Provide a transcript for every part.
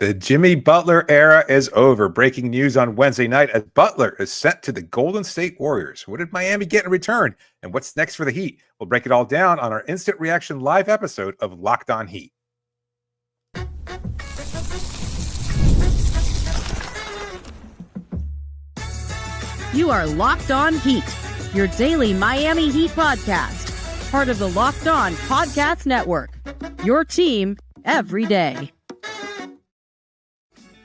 The Jimmy Butler era is over. Breaking news on Wednesday night as Butler is sent to the Golden State Warriors. What did Miami get in return? And what's next for the Heat? We'll break it all down on our instant reaction live episode of Locked On Heat. You are Locked On Heat, your daily Miami Heat podcast, part of the Locked On Podcast Network, your team every day.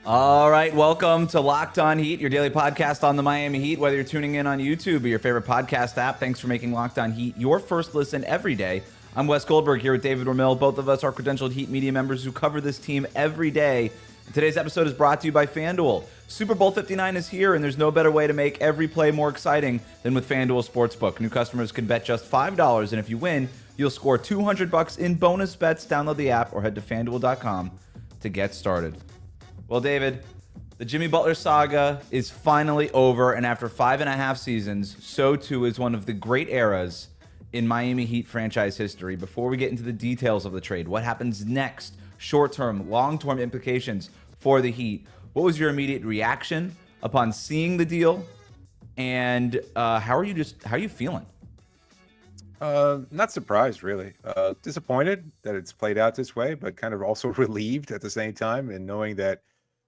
All right, welcome to Locked On Heat, your daily podcast on the Miami Heat. Whether you're tuning in on YouTube or your favorite podcast app, thanks for making Locked On Heat your first listen every day. I'm Wes Goldberg here with David Ramil. Both of us are credentialed Heat media members who cover this team every day. And today's episode is brought to you by FanDuel. Super Bowl 59 is here, and there's no better way to make every play more exciting than with FanDuel Sportsbook. New customers can bet just $5, and if you win, you'll score $200 in bonus bets. Download the app or head to FanDuel.com to get started. Well, David, the Jimmy Butler saga is finally over, and after 5.5 seasons, so too is one of the great eras in Miami Heat franchise history. Before we get into the details of the trade, what happens next, short-term, long-term implications for the Heat, what was your immediate reaction upon seeing the deal, and how are you feeling? Not surprised, really. Disappointed that it's played out this way, but kind of also relieved at the same time, and knowing that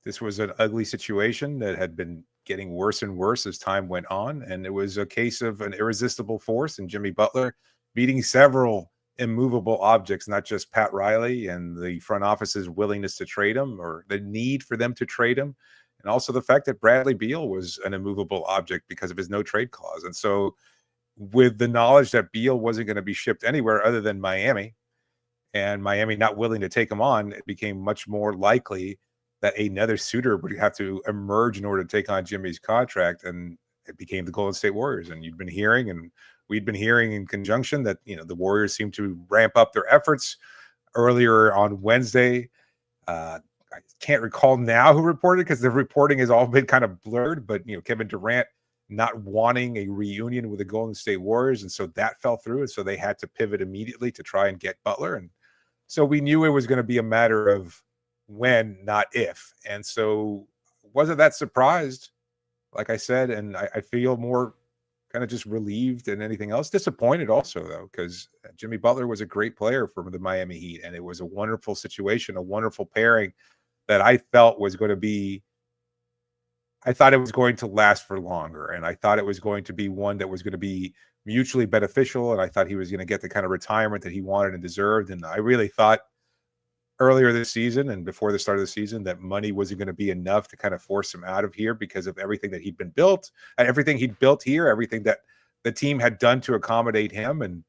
this was an ugly situation that had been getting worse and worse as time went on. And it was a case of an irresistible force in Jimmy Butler beating several immovable objects, not just Pat Riley and the front office's willingness to trade him or the need for them to trade him. And also the fact that Bradley Beal was an immovable object because of his no trade clause. And so with the knowledge that Beal wasn't going to be shipped anywhere other than Miami, and Miami not willing to take him on, it became much more likely that another suitor would have to emerge in order to take on Jimmy's contract, and it became the Golden State Warriors. And you'd been hearing, and we'd been hearing in conjunction that, the Warriors seem to ramp up their efforts. Earlier on Wednesday, I can't recall now who reported because the reporting has all been kind of blurred, but Kevin Durant not wanting a reunion with the Golden State Warriors, and so that fell through, and so they had to pivot immediately to try and get Butler. And so we knew it was going to be a matter of when, not if. And so wasn't that surprised, like I said, and I feel more kind of just relieved than anything else. Disappointed also, though, because Jimmy Butler was a great player for the Miami Heat, and it was a wonderful situation, a wonderful pairing that I felt was going to be, I thought it was going to last for longer, and I thought it was going to be one that was going to be mutually beneficial, and I thought he was going to get the kind of retirement that he wanted and deserved. And I really thought earlier this season and before the start of the season that money wasn't going to be enough to kind of force him out of here because of everything that he'd been built, everything he'd built here, everything that the team had done to accommodate him. And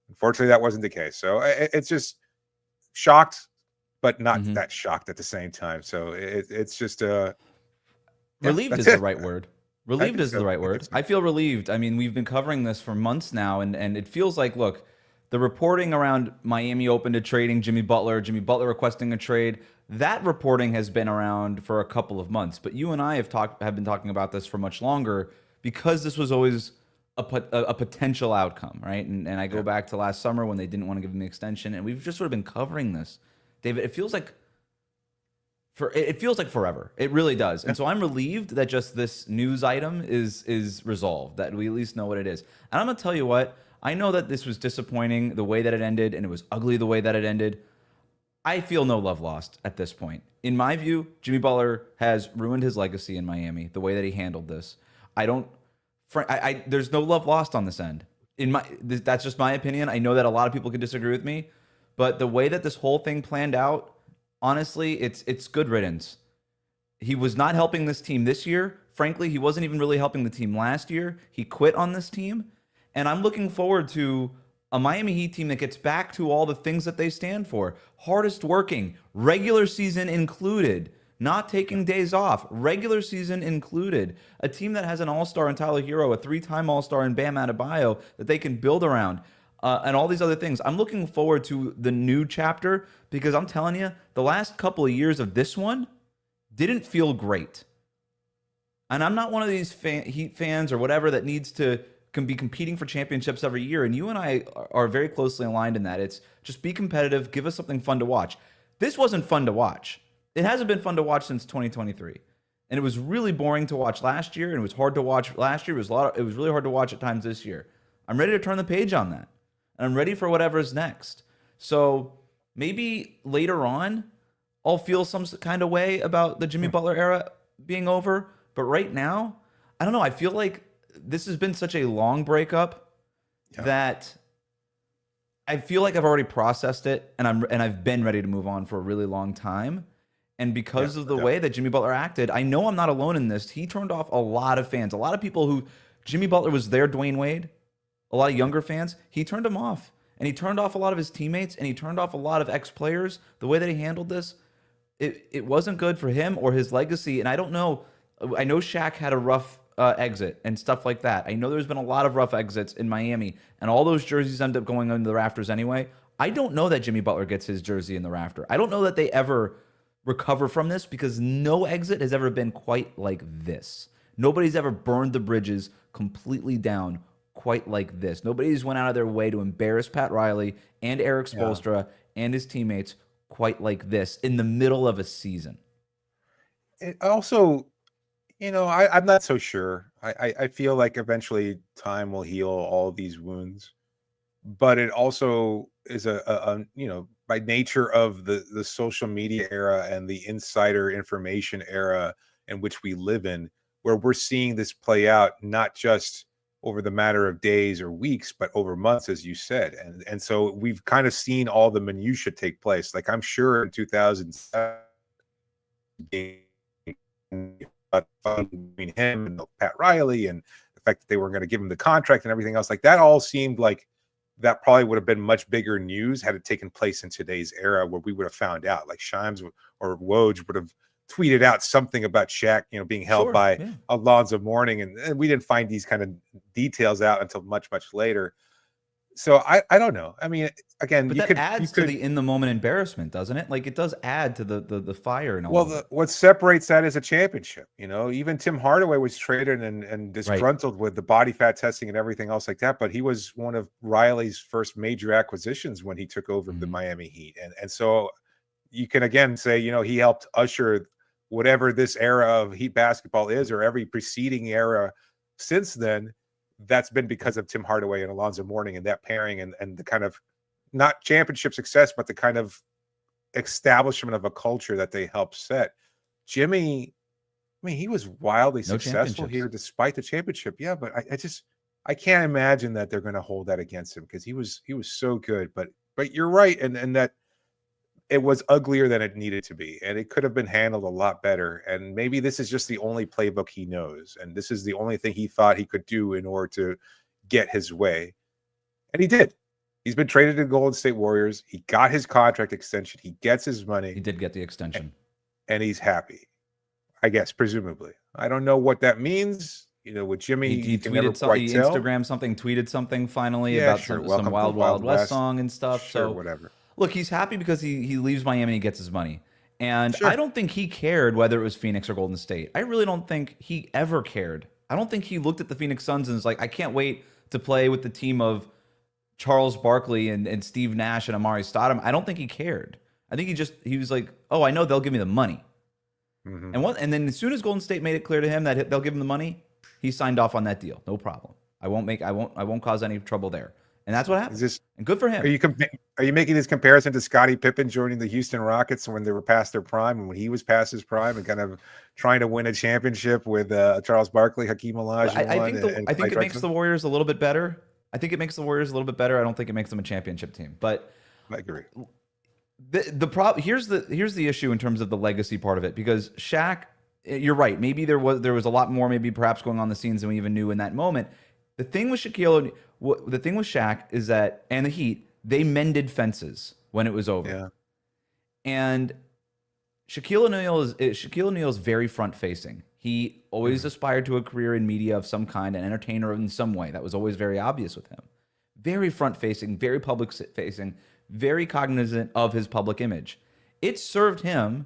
unfortunately, that wasn't the case. So it's just shocked, but not that shocked at the same time. So it's just relieved is the right word. Relieved is the right word. I feel relieved. I mean, we've been covering this for months now, and it feels like, look, the reporting around Miami open to trading Jimmy Butler requesting a trade, that reporting has been around for a couple of months. But you and I have been talking about this for much longer because this was always a potential outcome, right? And I go back to last summer when they didn't want to give him the extension, and we've just sort of been covering this. David, it feels like forever. It really does. And so I'm relieved that just this news item is resolved, that we at least know what it is. And I'm going to tell you what, I know that this was disappointing the way that it ended, and it was ugly the way that it ended. I feel no love lost at this point. In my view, Jimmy Butler has ruined his legacy in Miami, the way that he handled this. There's no love lost on this end. That's just my opinion. I know that a lot of people could disagree with me, but the way that this whole thing planned out, honestly, it's good riddance. He was not helping this team this year. Frankly, he wasn't even really helping the team last year. He quit on this team. And I'm looking forward to a Miami Heat team that gets back to all the things that they stand for. Hardest working, regular season included, not taking days off, regular season included. A team that has an all-star in Tyler Hero, a 3-time all-star in Bam Adebayo that they can build around, and all these other things. I'm looking forward to the new chapter because I'm telling you, the last couple of years of this one didn't feel great. And I'm not one of these Heat fans or whatever that needs to can be competing for championships every year. And you and I are very closely aligned in that. It's just be competitive, give us something fun to watch. This wasn't fun to watch. It hasn't been fun to watch since 2023. And it was really boring to watch last year, and it was hard to watch last year. It was really hard to watch at times this year. I'm ready to turn the page on that. And I'm ready for whatever's next. So maybe later on, I'll feel some kind of way about the Jimmy Butler era being over. But right now, I don't know. I feel like this has been such a long breakup that I feel like I've already processed it, and I've been ready to move on for a really long time. And because of the way that Jimmy Butler acted, I know I'm not alone in this. He turned off a lot of fans, a lot of people who Jimmy Butler was their Dwayne Wade, a lot of younger fans. He turned them off, and he turned off a lot of his teammates, and he turned off a lot of ex-players. The way that he handled this, it wasn't good for him or his legacy. And I don't know. I know Shaq had a rough exit and stuff like that. I know there's been a lot of rough exits in Miami, and all those jerseys end up going under the rafters anyway. I don't know that Jimmy Butler gets his jersey in the rafter. I don't know that they ever recover from this, because no exit has ever been quite like this. Nobody's ever burned the bridges completely down quite like this. Nobody's went out of their way to embarrass Pat Riley and Eric Spoelstra and his teammates quite like this in the middle of a season. It also, I'm not so sure. I feel like eventually time will heal all these wounds, but it also is a by nature of the social media era and the insider information era in which we live in, where we're seeing this play out not just over the matter of days or weeks, but over months, as you said. And so we've kind of seen all the minutiae take place. Like, I'm sure in 2007, between him and Pat Riley, and the fact that they were going to give him the contract and everything else, like that all seemed like that probably would have been much bigger news had it taken place in today's era, where we would have found out, like Shimes or Woj would have tweeted out something about Shaq, being held by Alonzo Mourning, and we didn't find these kind of details out until much, much later. So I don't know. I mean, again, but that adds to the in the moment embarrassment, doesn't it? Like, it does add to the fire and all. Well, what separates that is a championship. Even Tim Hardaway was traded and disgruntled with the body fat testing and everything else like that. But he was one of Riley's first major acquisitions when he took over the Miami Heat, and so you can again say, he helped usher whatever this era of Heat basketball is, or every preceding era since then. That's been because of Tim Hardaway and Alonzo Mourning and that pairing and the kind of not championship success, but the kind of establishment of a culture that they helped set. Jimmy, I mean, he was wildly successful here despite the championship. Yeah, but I can't imagine that they're going to hold that against him, because he was so good. But you're right, and that it was uglier than it needed to be, and it could have been handled a lot better. And maybe this is just the only playbook he knows, and this is the only thing he thought he could do in order to get his way. And he did. He's been traded to Golden State Warriors. He got his contract extension. He gets his money. He did get the extension. And he's happy, I guess, presumably. I don't know what that means. With Jimmy, he tweeted something, he Instagrammed something, tweeted something finally about some Wild Wild West song and stuff. Sure, so whatever. Look, he's happy because he leaves Miami and he gets his money. And I don't think he cared whether it was Phoenix or Golden State. I really don't think he ever cared. I don't think he looked at the Phoenix Suns and was like, I can't wait to play with the team of Charles Barkley and Steve Nash and Amari Stoudemire. I don't think he cared. I think he was like, oh, I know they'll give me the money. And then as soon as Golden State made it clear to him that they'll give him the money, he signed off on that deal. No problem. I won't cause any trouble there. And that's what happened. And good for him. Are you making this comparison to Scottie Pippen joining the Houston Rockets when they were past their prime, and when he was past his prime, and kind of trying to win a championship with Charles Barkley, Hakeem Olajuwon? I think it makes the Warriors a little bit better. I don't think it makes them a championship team. But I agree. The problem here's the issue in terms of the legacy part of it, because Shaq, you're right. Maybe there was a lot more, maybe perhaps going on the scenes than we even knew in that moment. The thing with Shaq is that, and the Heat, they mended fences when it was over. Yeah. And Shaquille O'Neal is very front facing. He always aspired to a career in media of some kind, an entertainer in some way. That was always very obvious with him. Very front facing, very public facing, very cognizant of his public image. It served him,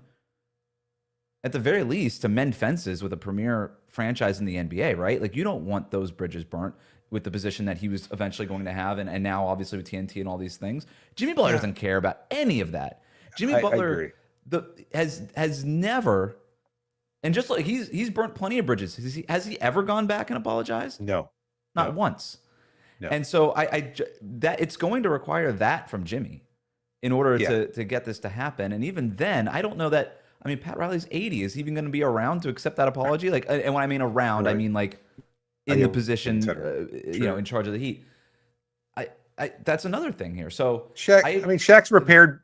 at the very least, to mend fences with a premier franchise in the NBA, right? Like, you don't want those bridges burnt with the position that he was eventually going to have, and now obviously with TNT and all these things. Jimmy Butler doesn't care about any of that. Jimmy Butler, has never, and just like he's burnt plenty of bridges. Has he ever gone back and apologized? No, not once. No. And so that it's going to require that from Jimmy in order to get this to happen. And even then, I don't know that. I mean, Pat Riley's 80. Is he even going to be around to accept that apology? Like, and when I mean around, right. I mean like in the position, in charge of the Heat. That's another thing here. So Shaq, Shaq's repaired.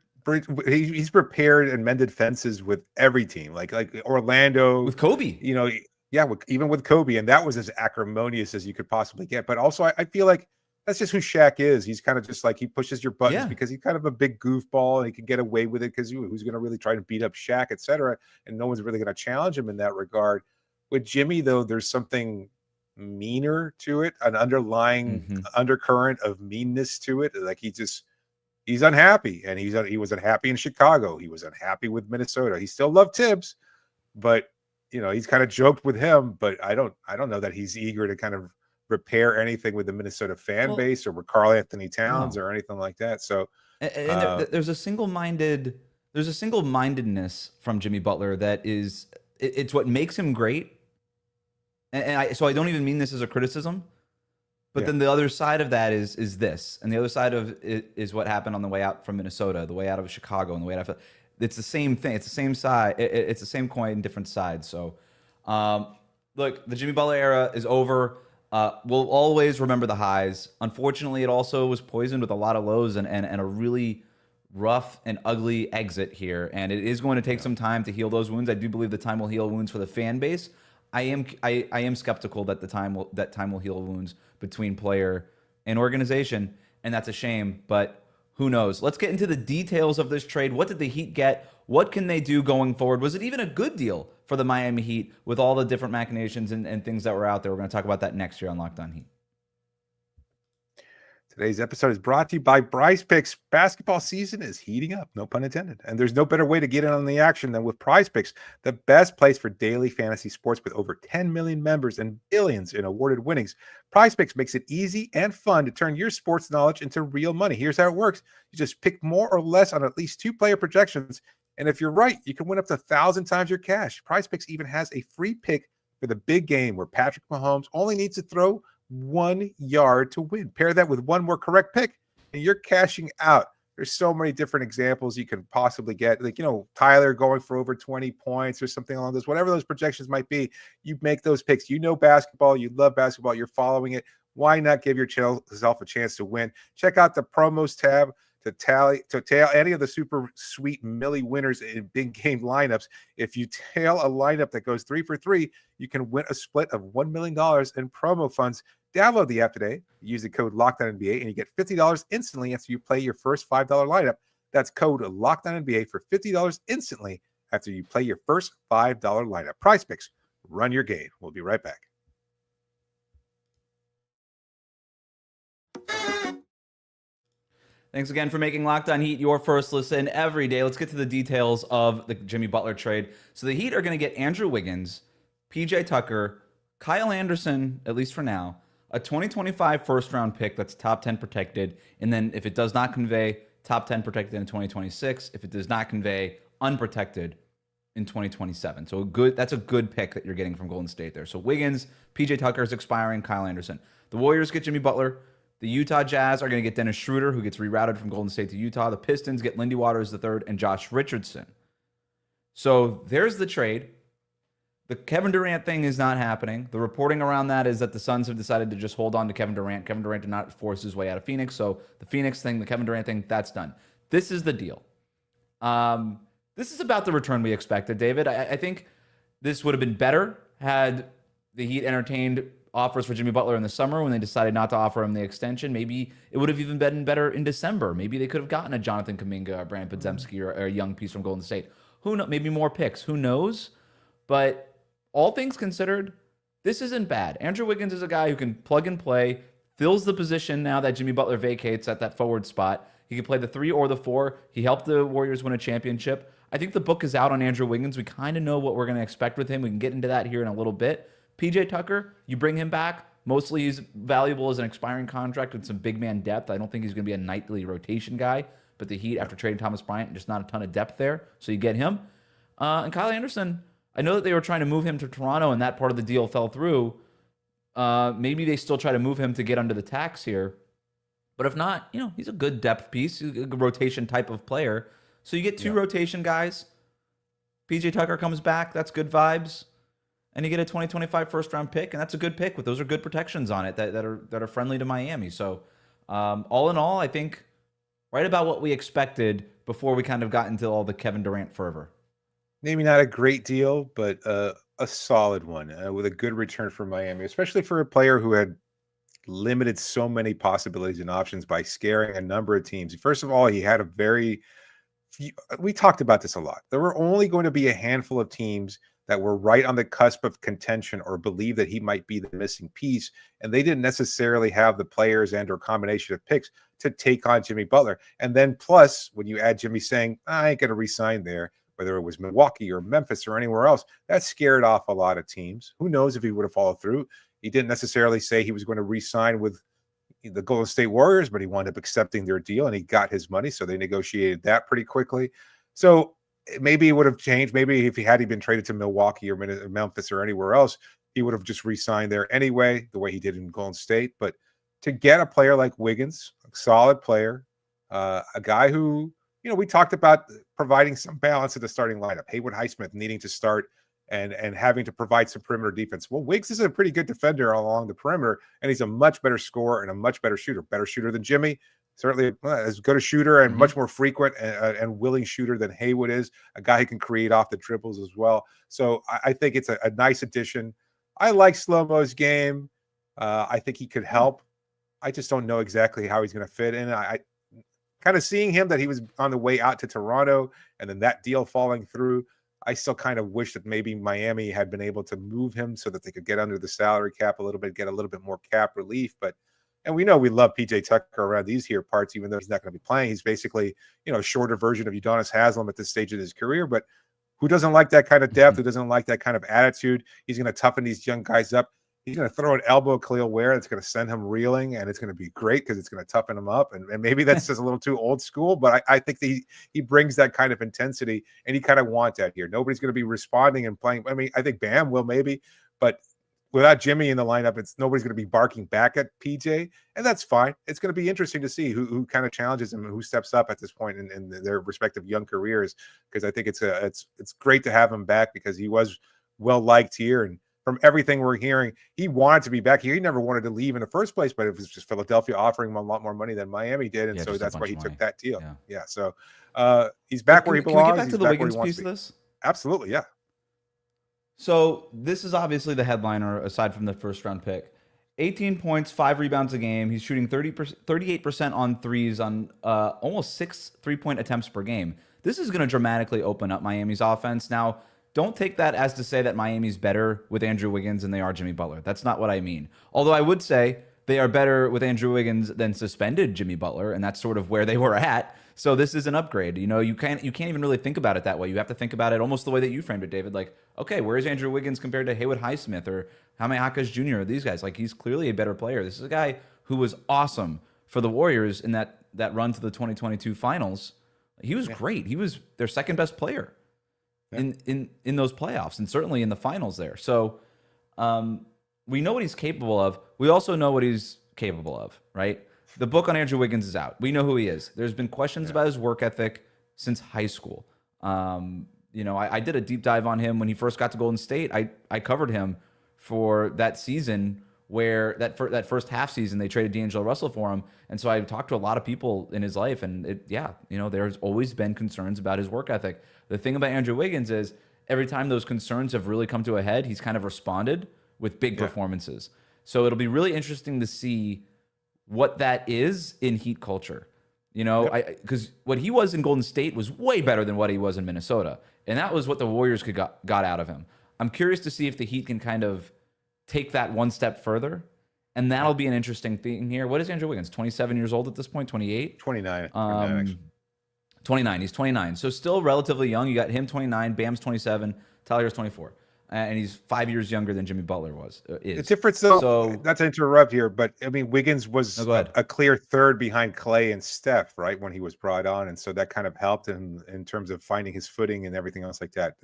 He's repaired and mended fences with every team, like Orlando with Kobe. Even with Kobe, and that was as acrimonious as you could possibly get. But also, I feel like that's just who Shaq is. He's kind of just like he pushes your buttons because he's kind of a big goofball and he can get away with it because who's going to really try to beat up Shaq, etc. And no one's really going to challenge him in that regard. With Jimmy, though, there's something meaner to it, an underlying undercurrent of meanness to it. Like he's unhappy, and he was unhappy in Chicago. He was unhappy with Minnesota. He still loved Tibbs, but he's kind of joked with him. But I don't know that he's eager to kind of repair anything with the Minnesota fan base or with Karl Anthony Towns or anything like that. So there's a single-mindedness from Jimmy Butler that is it's what makes him great. So I don't even mean this as a criticism, but then the other side of that is this, and the other side of it is what happened on the way out from Minnesota, the way out of Chicago, and the way out of it's the same thing. It's the same side. It's the same coin, different sides. So, look, the Jimmy Butler era is over. We'll always remember the highs. Unfortunately, it also was poisoned with a lot of lows and a really rough and ugly exit here. And it is going to take some time to heal those wounds. I do believe the time will heal wounds for the fan base. I am skeptical that time will heal wounds between player and organization, and that's a shame. But who knows? Let's get into the details of this trade. What did the Heat get? What can they do going forward? Was it even a good deal for the Miami Heat with all the different machinations and things that were out there? We're going to talk about that next year on Locked On Heat. Today's episode is brought to you by PrizePicks. Basketball season is heating up, no pun intended. And there's no better way to get in on the action than with PrizePicks, the best place for daily fantasy sports with over 10 million members and billions in awarded winnings. PrizePicks makes it easy and fun to turn your sports knowledge into real money. Here's how it works. You just pick more or less on at least 2 player projections. And if you're right, you can win up to 1,000 times your cash. PrizePicks even has a free pick for the big game where Patrick Mahomes only needs to throw 1 yard to win. Pair that with one more correct pick, and you're cashing out. There's so many different examples you can possibly get. Like, Tyler going for over 20 points or something along those, whatever those projections might be. You make those picks. Basketball. You love basketball. You're following it. Why not give yourself a chance to win? Check out the promos tab to tail any of the super sweet Millie winners in big game lineups. If you tail a lineup that goes 3 for 3, you can win a split of $1 million in promo funds. Download the app today. Use the code LOCKEDONNBA and you get $50 instantly after you play your first $5 lineup. That's code LOCKEDONNBA for $50 instantly after you play your first $5 lineup. PrizePicks, run your game. We'll be right back. Thanks again for making Locked On Heat your first listen every day. Let's get to the details of the Jimmy Butler trade. So the Heat are going to get Andrew Wiggins, PJ Tucker, Kyle Anderson, at least for now, a 2025 first-round pick that's top 10 protected, and then if it does not convey, top 10 protected in 2026. If it does not convey, unprotected in 2027. So that's a good pick that you're getting from Golden State there. So Wiggins, PJ Tucker is expiring, Kyle Anderson. The Warriors get Jimmy Butler. The Utah Jazz are going to get Dennis Schroeder, who gets rerouted from Golden State to Utah. The Pistons get Lindy Waters III and Josh Richardson. So there's the trade. The Kevin Durant thing is not happening. The reporting around that is that the Suns have decided to just hold on to Kevin Durant. Kevin Durant did not force his way out of Phoenix. So the Phoenix thing, the Kevin Durant thing, that's done. This is the deal. This is about the return we expected, David. I think this would have been better had the Heat entertained offers for Jimmy Butler in the summer when they decided not to offer him the extension. Maybe it would have even been better in December. Maybe they could have gotten a Jonathan Kuminga or Brandon Podziemski or a young piece from Golden State. Who knows? Maybe more picks. Who knows? But all things considered, this isn't bad. Andrew Wiggins is a guy who can plug and play, fills the position now that Jimmy Butler vacates at that forward spot. He can play the 3 or the 4. He helped the Warriors win a championship. I think the book is out on Andrew Wiggins. We kind of know what we're going to expect with him. We can get into that here in a little bit. PJ Tucker, you bring him back. Mostly he's valuable as an expiring contract with some big man depth. I don't think he's going to be a nightly rotation guy. but the Heat, after trading Thomas Bryant, just not a ton of depth there. So you get him. And Kyle Anderson, I know that they were trying to move him to Toronto, and that part of the deal fell through. Maybe they still try to move him to get under the tax here. But if not, he's a good depth piece, a good rotation type of player. So you get two rotation guys. PJ Tucker comes back. That's good vibes. And you get a 2025 first-round pick, and that's a good pick. Those are good protections on it that are friendly to Miami. So all in all, I think right about what we expected before we kind of got into all the Kevin Durant fervor. Maybe not a great deal, but a solid one with a good return for Miami, especially for a player who had limited so many possibilities and options by scaring a number of teams. First of all, he had a very few, we talked about this a lot. There were only going to be a handful of teams that were right on the cusp of contention or believe that he might be the missing piece, and they didn't necessarily have the players and or combination of picks to take on Jimmy Butler. And then plus, when you add Jimmy saying, I ain't going to re-sign there, whether it was Milwaukee or Memphis or anywhere else, that scared off a lot of teams. Who knows if he would have followed through. He didn't necessarily say he was going to re-sign with the Golden State Warriors, but he wound up accepting their deal and he got his money. So they negotiated that pretty quickly. So maybe it would have changed. Maybe if he had been traded to Milwaukee or Memphis or anywhere else, he would have just re-signed there anyway, the way he did in Golden State. But to get a player like Wiggins, a solid player, a guy who, we talked about providing some balance at the starting lineup. Haywood Highsmith needing to start and having to provide some perimeter defense. Well, Wiggs is a pretty good defender along the perimeter, and he's a much better scorer and a much better shooter than Jimmy. Certainly as good a shooter and much more frequent and willing shooter than Haywood is, a guy who can create off the dribbles as well. So I think it's a nice addition. I like Slow-Mo's game. I think he could help. I just don't know exactly how he's going to fit in. I kind of seeing him that he was on the way out to Toronto and then that deal falling through. I still kind of wish that maybe Miami had been able to move him so that they could get under the salary cap a little bit, get a little bit more cap relief. And we know we love PJ Tucker around these here parts, even though he's not going to be playing. He's basically, a shorter version of Udonis Haslem at this stage of his career. But who doesn't like that kind of depth? Who doesn't like that kind of attitude? He's going to toughen these young guys up. He's going to throw an elbow at Khalil Ware that's going to send him reeling, and it's going to be great because it's going to toughen him up. And maybe that's just a little too old school, but I think that he brings that kind of intensity, and he kind of wants that here. Nobody's going to be responding and playing. I mean, I think Bam will maybe, but without Jimmy in the lineup, nobody's going to be barking back at PJ, and that's fine. It's going to be interesting to see who kind of challenges him and who steps up at this point in their respective young careers, because I think it's great to have him back because he was well liked here, and from everything we're hearing, he wanted to be back here. He never wanted to leave in the first place, but it was just Philadelphia offering him a lot more money than Miami did, and so that's why he took that deal. Yeah. So he's back where he belongs. Can we get back to the Wiggins piece of this? Absolutely, yeah. So this is obviously the headliner aside from the first-round pick. 18 points, 5 rebounds a game. He's shooting 38% on threes on almost 6 3-point attempts per game. This is going to dramatically open up Miami's offense. Now, don't take that as to say that Miami's better with Andrew Wiggins than they are Jimmy Butler. That's not what I mean. Although I would say they are better with Andrew Wiggins than suspended Jimmy Butler, and that's sort of where they were at. So this is an upgrade. You can't even really think about it that way. You have to think about it almost the way that you framed it, David. Like, okay, where's Andrew Wiggins compared to Haywood Highsmith or Jaime Jaquez Jr. or these guys? Like, he's clearly a better player. This is a guy who was awesome for the Warriors in that run to the 2022 finals. He was great. He was their second best player in those playoffs, and certainly in the finals there. So we know what he's capable of. We also know what he's capable of, right? The book on Andrew Wiggins is out. We know who he is. There's been questions about his work ethic since high school. I did a deep dive on him when he first got to Golden State. I covered him for that season where that first half season they traded D'Angelo Russell for him. And so I talked to a lot of people in his life, and there's always been concerns about his work ethic. The thing about Andrew Wiggins is every time those concerns have really come to a head, he's kind of responded with big performances. So it'll be really interesting to see what that is in Heat culture. Because what he was in Golden State was way better than what he was in Minnesota. And that was what the Warriors got out of him. I'm curious to see if the Heat can kind of take that one step further. And that'll be an interesting thing here. What is Andrew Wiggins? 27 years old at this point? 28? 29. 29. He's 29. So still relatively young. You got him 29, Bam's 27, Tyler's 24. and he's 5 years younger than Jimmy Butler is. The difference, though, not to interrupt here, but I mean, Wiggins was a clear third behind Clay and Steph, right, when he was brought on, and so that kind of helped him in terms of finding his footing and everything else like that.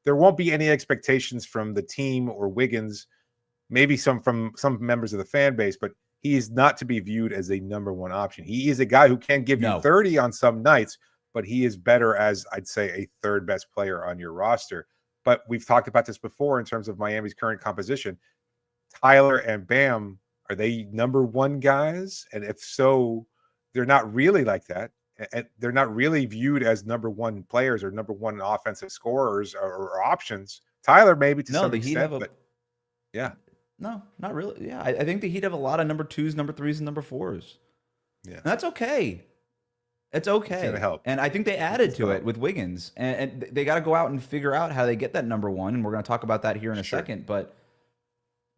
There won't be any expectations from the team or Wiggins, maybe from some members of the fan base, but he is not to be viewed as a number one option. He is a guy who can give you 30 on some nights, but he is better as, I'd say, a third best player on your roster. But we've talked about this before in terms of Miami's current composition. Tyler and Bam, are they number one guys? And if so, they're not really like that. And they're not really viewed as number one players or number one offensive scorers or options. Tyler maybe to some extent, but yeah. No, not really. Yeah, I think the Heat have a lot of number 2s, number 3s, and number 4s. Yeah. And that's okay. It's okay. It's gonna help. And I think they added to it with Wiggins. And they got to go out and figure out how they get that number one. And we're going to talk about that here in a second. But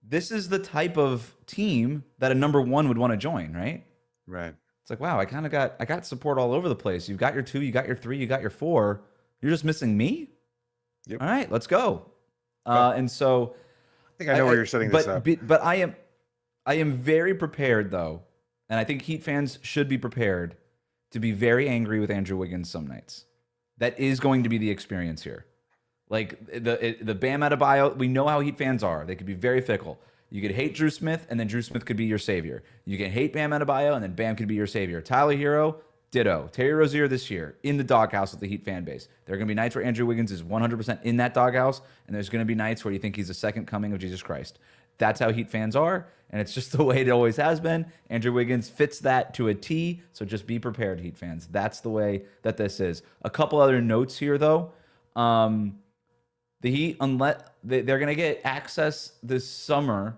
this is the type of team that a number one would want to join, right? Right. It's like, wow, I got support all over the place. You've got your 2, you got your 3, you got your 4. You're just missing me? Yep. All right, let's go. And so I think I know where you're setting this up. But I am very prepared, though. And I think Heat fans should be prepared to be very angry with Andrew Wiggins some nights. That is going to be the experience here. Like the Bam Adebayo, we know how Heat fans are. They could be very fickle. You could hate Drew Smith, and then Drew Smith could be your savior. You can hate Bam Adebayo, and then Bam could be your savior. Tyler Hero, ditto. Terry Rozier this year, in the doghouse with the Heat fan base. There are going to be nights where Andrew Wiggins is 100% in that doghouse, and there's going to be nights where you think he's the second coming of Jesus Christ. That's how Heat fans are, and it's just the way it always has been. Andrew Wiggins fits that to a T, so just be prepared, Heat fans. That's the way that this is. A couple other notes here, though. The Heat, unless they're going to get access this summer,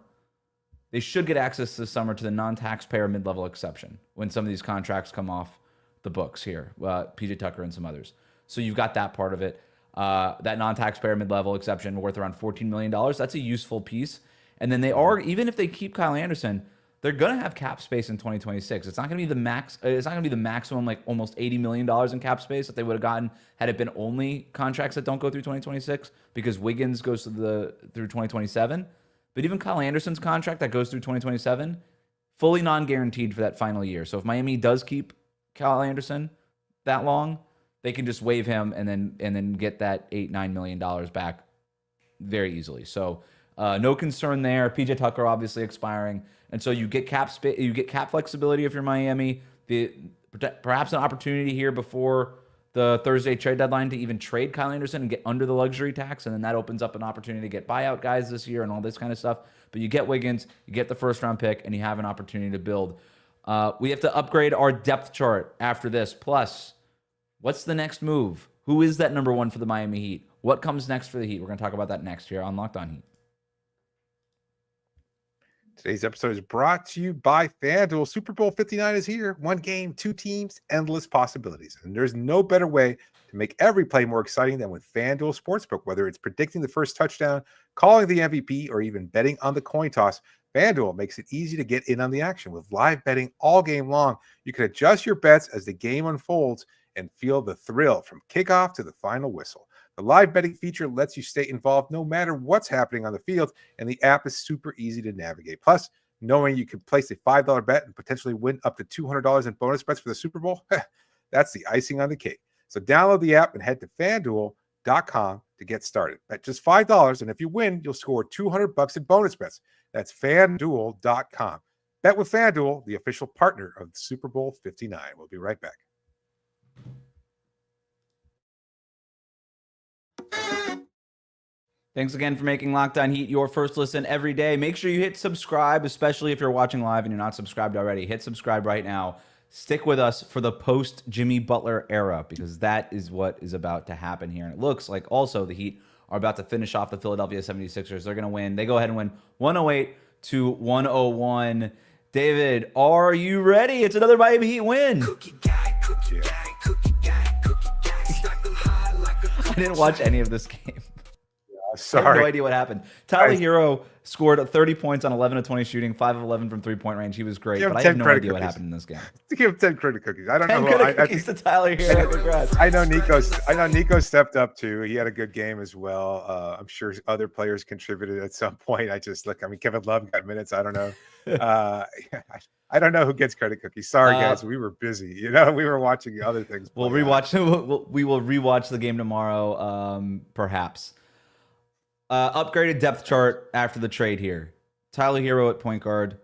they should get access this summer to the non-taxpayer mid-level exception when some of these contracts come off the books here, PJ Tucker and some others. So you've got that part of it. That non-taxpayer mid-level exception worth around $14 million. That's a useful piece. And then they are, even if they keep Kyle Anderson, they're going to have cap space in 2026. It's not going to be the max. It's not going to be the maximum, like almost $80 million in cap space that they would have gotten had it been only contracts that don't go through 2026, because Wiggins goes through 2027. But even Kyle Anderson's contract that goes through 2027, fully non-guaranteed for that final year. So if Miami does keep Kyle Anderson that long, they can just waive him and then get that $8-9 million back very easily. So no concern there. PJ Tucker obviously expiring, and so you get cap space, you get cap flexibility if you're Miami. Perhaps an opportunity here before the Thursday trade deadline to even trade Kyle Anderson and get under the luxury tax, and then that opens up an opportunity to get buyout guys this year and all this kind of stuff. But you get Wiggins, you get the first-round pick, and you have an opportunity to build. We have to upgrade our depth chart after this. Plus, what's the next move? Who is that number one for the Miami Heat? What comes next for the Heat? We're going to talk about that next here on Locked On Heat. Today's episode is brought to you by FanDuel. Super Bowl 59 is here. One game, two teams, endless possibilities. And there's no better way to make every play more exciting than with FanDuel Sportsbook. Whether it's predicting the first touchdown, calling the MVP, or even betting on the coin toss, FanDuel makes it easy to get in on the action. With live betting all game long, you can adjust your bets as the game unfolds and feel the thrill from kickoff to the final whistle. The live betting feature lets you stay involved no matter what's happening on the field, and the app is super easy to navigate. Plus, knowing you can place a $5 bet and potentially win up to $200 in bonus bets for the Super Bowl, that's the icing on the cake. So download the app and head to FanDuel.com to get started. Bet just $5, and if you win, you'll score $200 in bonus bets. That's FanDuel.com. Bet with FanDuel, the official partner of the Super Bowl 59. We'll be right back. Thanks again for making Locked On Heat your first listen every day. Make sure you hit subscribe, especially if you're watching live and you're not subscribed already. Hit subscribe right now. Stick with us for the post-Jimmy Butler era, because that is what is about to happen here. And it looks like also the Heat are about to finish off the Philadelphia 76ers. They're going to win. They go ahead and win 108-101. David, are you ready? It's another Miami Heat win. I didn't watch any of this game. I have no sorry. idea what happened. Tyler I- Hero scored 30 points on 11 of 20 shooting, 5 of 11 from three-point range. He was great, Give him but I 10 have no credit idea what cookies. happened in this game. To give him 10 credit cookies. I don't 10 know. credit cookies to Tyler Hero. Congrats. I know Nico stepped up too. He had a good game as well. I'm sure other players contributed at some point. I mean, Kevin Love got minutes. I don't know. I don't know who gets credit cookies. Sorry, guys. We were busy. We were watching other things. We'll play out. rewatch. We will rewatch the game tomorrow, perhaps. Upgraded depth chart after the trade here. Tyler Hero at point guard.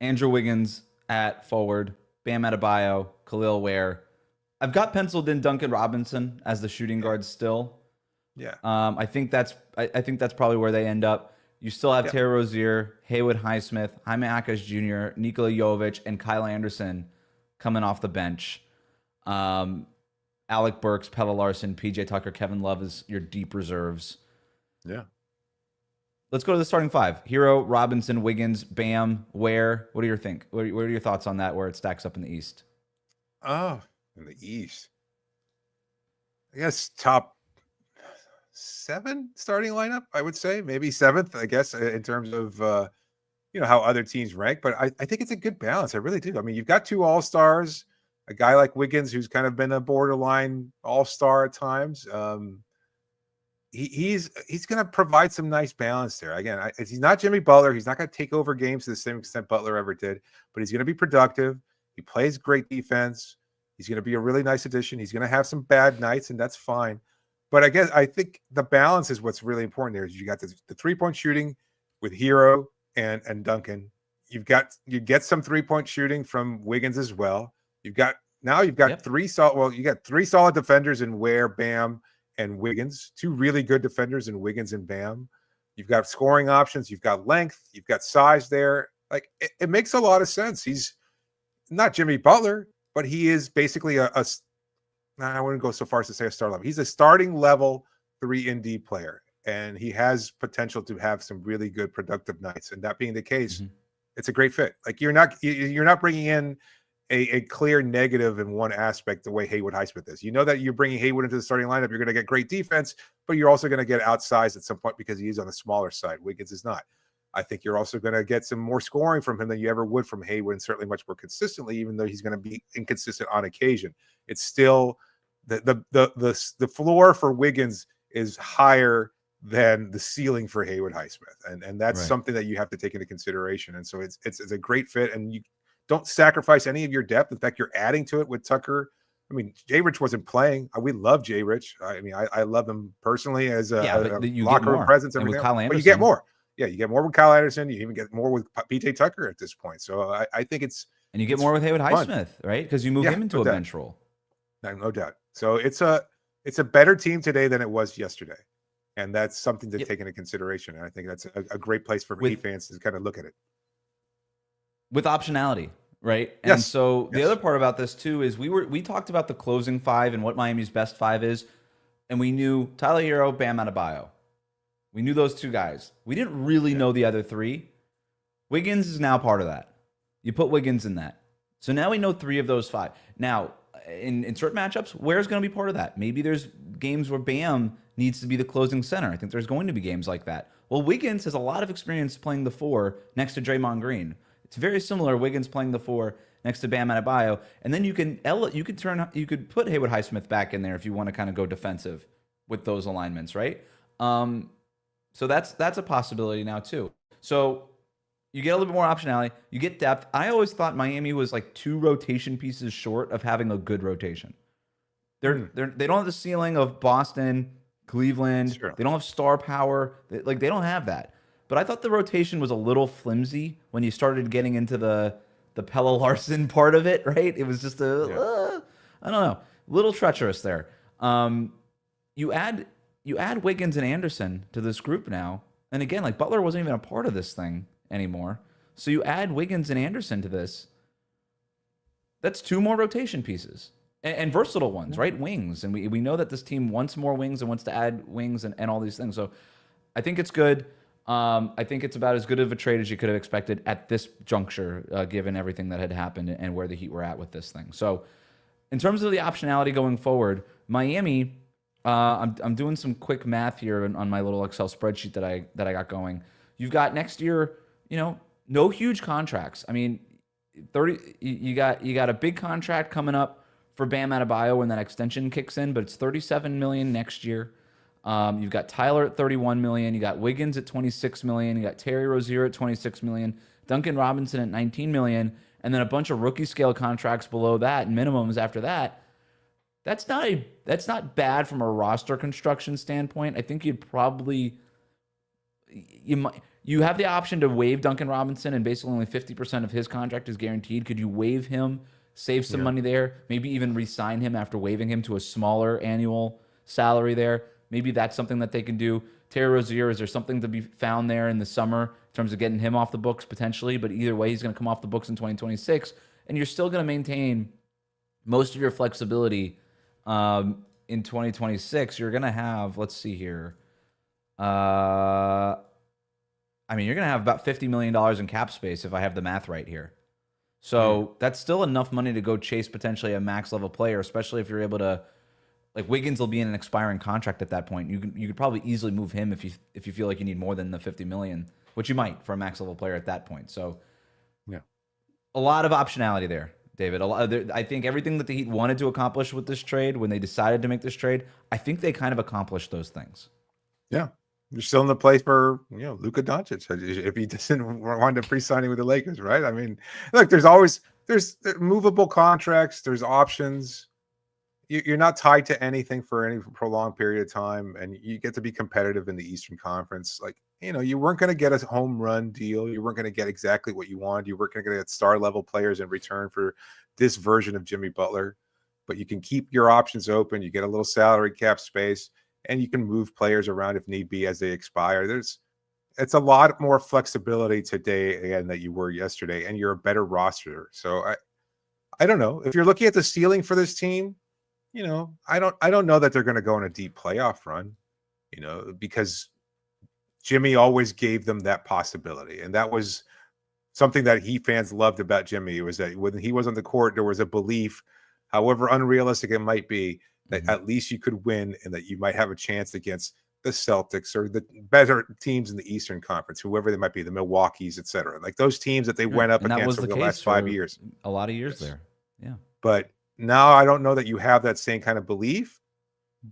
Andrew Wiggins at forward. Bam Adebayo. Khalil Ware. I've got penciled in Duncan Robinson as the shooting guard still. Yeah. I think that's probably where they end up. You still have Terry Rozier, Haywood Highsmith, Jaime Jaquez Jr., Nikola Jovic, and Kyle Anderson coming off the bench. Alec Burks, Pella Larson, PJ Tucker, Kevin Love is your deep reserves. Yeah. Let's go to the starting five. Hero, Robinson, Wiggins, Bam, Ware. What do you think? What are your thoughts on that, where it stacks up in the East? Oh, in the East. I guess top 7 starting lineup, I would say. Maybe 7th, I guess, in terms of how other teams rank. But I think it's a good balance. I really do. I mean, you've got 2 all-stars, a guy like Wiggins who's kind of been a borderline all-star at times. He's going to provide some nice balance there. Again, he's not Jimmy Butler. He's not going to take over games to the same extent Butler ever did, but he's going to be productive. He plays great defense. He's going to be a really nice addition. He's going to have some bad nights, and that's fine. But I think the balance is what's really important there. Is you got the 3-point shooting with Hero and Duncan. You get some 3-point shooting from Wiggins as well. You've got 3 solid. Well, you got 3 solid defenders in Ware, Bam, and Wiggins. 2 really good defenders in Wiggins and Bam. You've got scoring options. You've got length. You've got size there. Like it makes a lot of sense. He's not Jimmy Butler, but he is basically I wouldn't go so far as to say a star level. He's a starting level 3-and-D player, and he has potential to have some really good productive nights. And that being the case, it's a great fit. Like you're not bringing in a clear negative in one aspect the way Haywood Highsmith is. You know that you're bringing Haywood into the starting lineup, you're going to get great defense, but you're also going to get outsized at some point because he is on the smaller side. Wiggins is not. I think you're also going to get some more scoring from him than you ever would from Haywood, and certainly much more consistently, even though he's going to be inconsistent on occasion. It's still the floor for Wiggins is higher than the ceiling for Haywood Highsmith, and that's something that you have to take into consideration. And so it's a great fit, and you don't sacrifice any of your depth. In fact, you're adding to it with Tucker. I mean, Jay Rich wasn't playing. We love Jay Rich. I mean, I love him personally as a locker room presence. And with Kyle Anderson. But you get more. Yeah, you get more with Kyle Anderson. You even get more with PJ Tucker at this point. So I think it's and you get more with Haywood Highsmith, right? Because you move him into a bench role. No doubt. So it's a better team today than it was yesterday, and that's something to take into consideration. And I think that's a great place for Heat fans to kind of look at it. With optionality, right? And so the other part about this too is we talked about the closing 5 and what Miami's best 5 is, and we knew Tyler Hero, Bam Adebayo. We knew those 2 guys. We didn't really know the other 3. Wiggins is now part of that. You put Wiggins in that. So now we know 3 of those 5. Now, in certain matchups, Ware's going to be part of that. Maybe there's games where Bam needs to be the closing center. I think there's going to be games like that. Well, Wiggins has a lot of experience playing the 4 next to Draymond Green. It's very similar. Wiggins playing the 4 next to Bam Adebayo, and then you could put Haywood Highsmith back in there if you want to kind of go defensive with those alignments, right? So that's a possibility now too. So you get a little bit more optionality. You get depth. I always thought Miami was like 2 rotation pieces short of having a good rotation. They don't have the ceiling of Boston, Cleveland. Sure. They don't have star power. They don't have that. But I thought the rotation was a little flimsy when you started getting into the Pella Larson part of it, right? It was just I don't know, a little treacherous there. You add Wiggins and Anderson to this group now, and again, like Butler wasn't even a part of this thing anymore. So you add Wiggins and Anderson to this. That's 2 more rotation pieces and versatile ones, right? Wings, and we know that this team wants more wings and wants to add wings and all these things. So I think it's good. I think it's about as good of a trade as you could have expected at this juncture, given everything that had happened and where the Heat were at with this thing. So in terms of the optionality going forward, Miami I'm doing some quick math here on my little Excel spreadsheet that I got going. You've got next year, no huge contracts. I mean, 30. You got a big contract coming up for Bam Adebayo when that extension kicks in, but it's $37 million next year. You've got Tyler at $31 million. You got Wiggins at $26 million. You got Terry Rozier at $26 million. Duncan Robinson at $19 million, and then a bunch of rookie scale contracts below that and minimums after that. That's not bad from a roster construction standpoint. I think you have the option to waive Duncan Robinson, and basically only 50% of his contract is guaranteed. Could you waive him, save some money there, maybe even re-sign him after waiving him to a smaller annual salary there? Maybe that's something that they can do. Terry Rozier, is there something to be found there in the summer in terms of getting him off the books potentially? But either way, he's going to come off the books in 2026, and you're still going to maintain most of your flexibility in 2026. You're going to have, let's see here. You're going to have about $50 million in cap space if I have the math right here. So that's still enough money to go chase potentially a max level player, especially if you're able to. Like Wiggins will be in an expiring contract at that point. You could probably easily move him if you feel like you need more than the $50 million, which you might for a max level player at that point. So, a lot of optionality there, David. I think everything that the Heat wanted to accomplish with this trade when they decided to make this trade, I think they kind of accomplished those things. Yeah, you're still in the place for Luka Doncic if he doesn't wind up pre-signing with the Lakers, right? I mean, look, there's movable contracts, there's options. You're not tied to anything for any prolonged period of time, and you get to be competitive in the Eastern Conference. Like, you weren't going to get a home run deal. You weren't going to get exactly what you wanted. You weren't going to get star level players in return for this version of Jimmy Butler, but you can keep your options open. You get a little salary cap space, and you can move players around if need be as they expire. It's a lot more flexibility today again that you were yesterday, and you're a better roster. So I don't know if you're looking at the ceiling for this team. I don't know that they're going to go on a deep playoff run, because Jimmy always gave them that possibility. And that was something that Heat fans loved about Jimmy. It was that when he was on the court, there was a belief, however unrealistic it might be, that at least you could win and that you might have a chance against the Celtics or the better teams in the Eastern Conference, whoever they might be, the Milwaukees, et cetera. Like those teams that they went up against over the last 5 years. A lot of years there. Yeah. But now I don't know that you have that same kind of belief,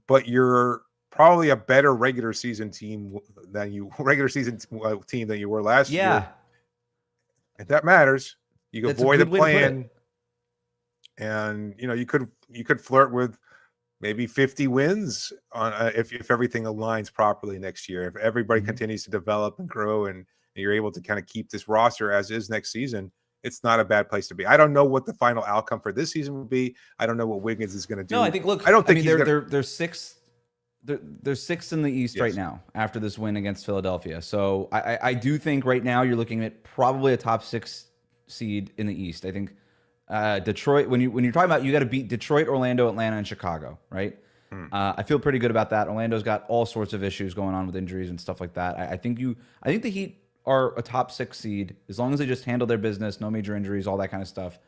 but you're probably a better regular season team than you were last year. If that matters, you can avoid the play-in, and you could flirt with maybe 50 wins on if everything aligns properly next year. If everybody continues to develop and grow, and you're able to kind of keep this roster as is next season. It's not a bad place to be. I don't know what the final outcome for this season will be. I don't know what Wiggins is going to do. No, I think. Look, they're sixth. They're sixth in the East right now after this win against Philadelphia. So I do think right now you're looking at probably a top 6 seed in the East. I think Detroit. When you're talking about, you got to beat Detroit, Orlando, Atlanta, and Chicago, right? I feel pretty good about that. Orlando's got all sorts of issues going on with injuries and stuff like that. I think the Heat are a top 6 seed as long as they just handle their business, no major injuries, all that kind of stuff.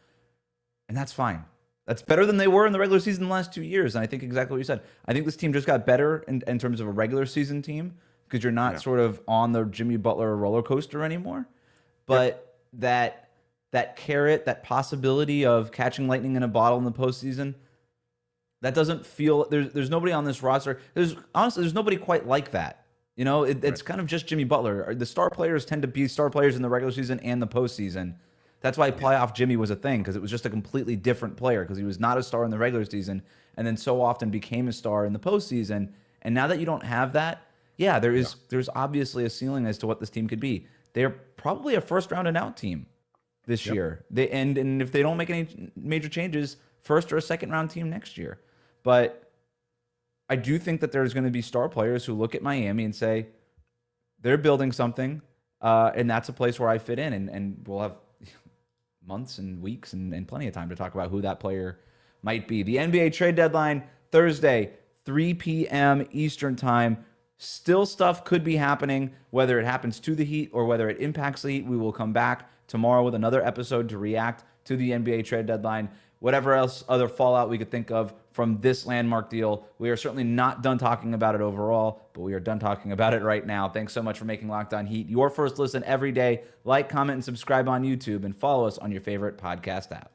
And that's fine. That's better than they were in the regular season the last 2 years. And I think exactly what you said. I think this team just got better in terms of a regular season team because you're not sort of on the Jimmy Butler roller coaster anymore. But that carrot, that possibility of catching lightning in a bottle in the postseason, that doesn't feel there's nobody on this roster. There's nobody quite like that. It's kind of just Jimmy Butler. The star players tend to be star players in the regular season and the postseason. That's why playoff Jimmy was a thing, because it was just a completely different player, because he was not a star in the regular season and then so often became a star in the postseason. And now that you don't have that, there's obviously a ceiling as to what this team could be. They're probably a first round and out team this year. And if they don't make any major changes, first or a second round team next year. But I do think that there's going to be star players who look at Miami and say, they're building something, and that's a place where I fit in. And we'll have months and weeks and plenty of time to talk about who that player might be. The NBA trade deadline, Thursday, 3 p.m. Eastern time. Still stuff could be happening, whether it happens to the Heat or whether it impacts the Heat. We will come back tomorrow with another episode to react to the NBA trade deadline. whatever else other fallout we could think of from this landmark deal. We are certainly not done talking about it overall, but we are done talking about it right now. Thanks so much for making Locked On Heat your first listen every day. Like, comment, and subscribe on YouTube, and follow us on your favorite podcast app.